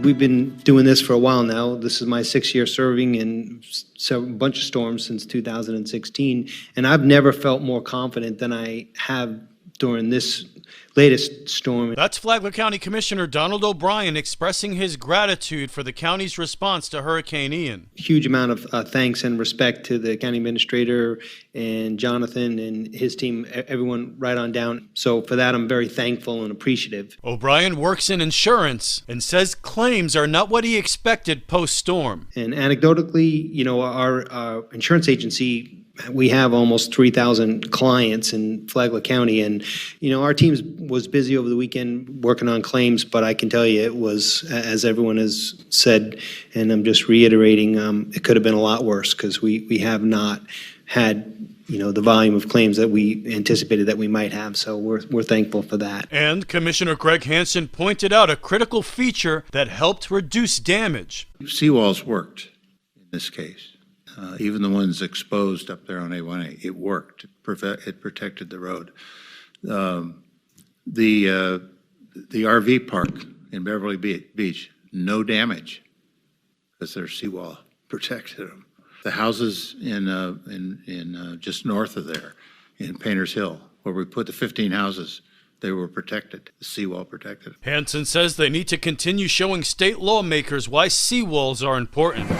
We've been doing this for a while now. This is my 6th year serving in a bunch of storms since 2016, and I've never felt more confident than I have during this latest storm. That's Flagler County Commissioner Donald O'Brien expressing his gratitude for the county's response to Hurricane Ian. Huge amount of thanks and respect to the county administrator and Jonathan and his team, everyone right on down. So for that, I'm very thankful and appreciative. O'Brien works in insurance and says claims are not what he expected post-storm. And anecdotally, our insurance agency, we have almost 3,000 clients in Flagler County, and our team was busy over the weekend working on claims, but I can tell you it was, as everyone has said, and I'm just reiterating, it could have been a lot worse because we have not had the volume of claims that we anticipated that we might have, so we're thankful for that. And Commissioner Greg Hansen pointed out a critical feature that helped reduce damage. Seawalls worked in this case. Even the ones exposed up there on A1A, it worked. It protected the road. The RV park in Beverly Beach, no damage because their seawall protected them. The houses in just north of there, in Painters Hill, where we put the 15 houses, they were protected. The seawall protected them. Hansen says they need to continue showing state lawmakers why seawalls are important.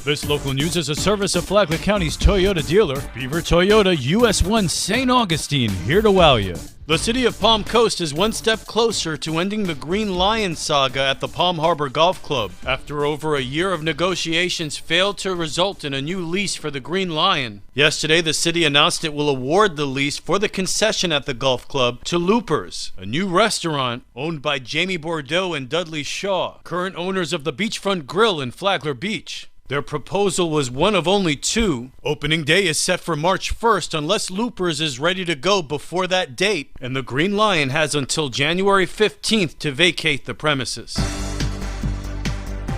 This local news is a service of Flagler County's Toyota dealer, Beaver Toyota, US 1 St. Augustine, here to wow you. The city of Palm Coast is one step closer to ending the Green Lion saga at the Palm Harbor Golf Club. After over a year of negotiations failed to result in a new lease for the Green Lion. Yesterday, the city announced it will award the lease for the concession at the golf club to Loopers, a new restaurant owned by Jamie Bordeaux and Dudley Shaw, current owners of the Beachfront Grill in Flagler Beach. Their proposal was one of only 2. Opening day is set for March 1st unless Loopers is ready to go before that date, and the Green Lion has until January 15th to vacate the premises.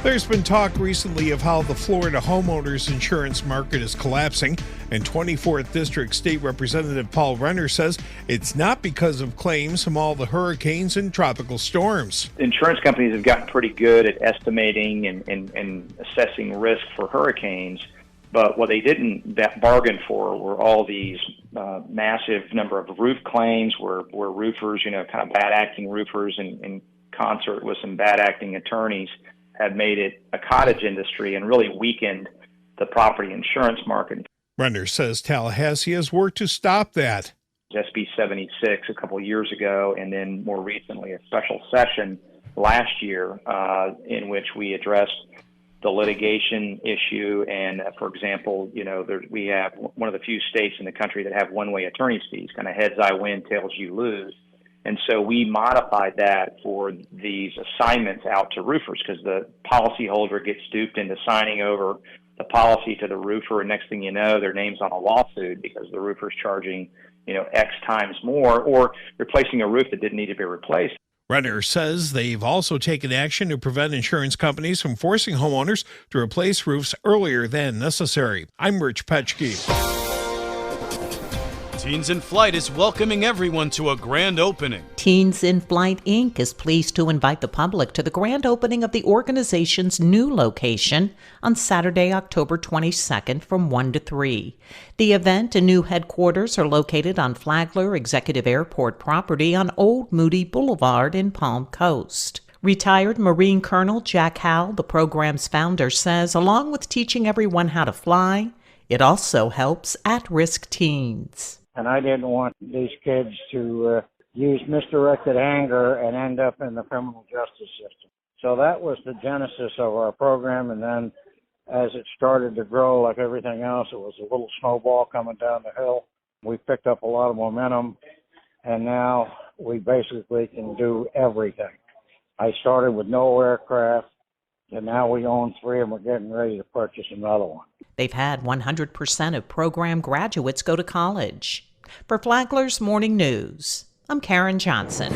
There's been talk recently of how the Florida homeowners insurance market is collapsing, and 24th District State Representative Paul Renner says it's not because of claims from all the hurricanes and tropical storms. Insurance companies have gotten pretty good at estimating and assessing risk for hurricanes, but what they didn't bargain for were all these massive number of roof claims where roofers, kind of bad-acting roofers in concert with some bad-acting attorneys had made it a cottage industry and really weakened the property insurance market. Renner says Tallahassee has worked to stop that. SB 76 a couple of years ago, and then more recently a special session last year in which we addressed the litigation issue. And for example, we have one of the few states in the country that have one-way attorney's fees, kind of heads I win, tails you lose. And so we modified that for these assignments out to roofers because the policyholder gets duped into signing over the policy to the roofer, and next thing you know, their name's on a lawsuit because the roofer's charging, X times more, or replacing a roof that didn't need to be replaced. Renner says they've also taken action to prevent insurance companies from forcing homeowners to replace roofs earlier than necessary. I'm Rich Petchke. Teens in Flight is welcoming everyone to a grand opening. Teens in Flight, Inc. is pleased to invite the public to the grand opening of the organization's new location on Saturday, October 22nd from 1 to 3. The event and new headquarters are located on Flagler Executive Airport property on Old Moody Boulevard in Palm Coast. Retired Marine Colonel Jack Howell, the program's founder, says along with teaching everyone how to fly, it also helps at-risk teens. And I didn't want these kids to use misdirected anger and end up in the criminal justice system. So that was the genesis of our program. And then as it started to grow like everything else, it was a little snowball coming down the hill. We picked up a lot of momentum, and now we basically can do everything. I started with no aircraft, and now we own 3, and we're getting ready to purchase another one. They've had 100% of program graduates go to college. For Flagler's Morning News, I'm Karen Johnson.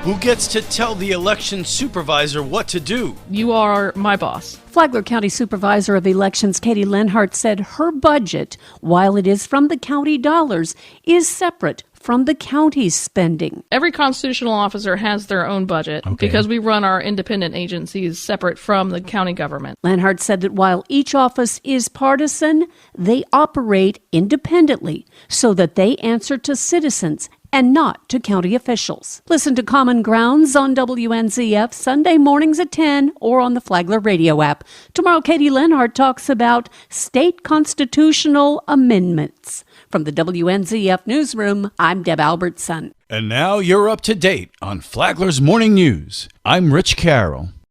Who gets to tell the election supervisor what to do? You are my boss. Flagler County Supervisor of Elections Katie Lenhart said her budget, while it is from the county dollars, is separate from the county's spending. Every constitutional officer has their own budget because we run our independent agencies separate from the county government. Lenhart said that while each office is partisan, they operate independently so that they answer to citizens and not to county officials. Listen to Common Grounds on WNZF Sunday mornings at 10 or on the Flagler radio app. Tomorrow, Katie Lenhart talks about state constitutional amendments. From the WNZF newsroom, I'm Deb Albertson. And now you're up to date on Flagler's Morning News. I'm Rich Carroll.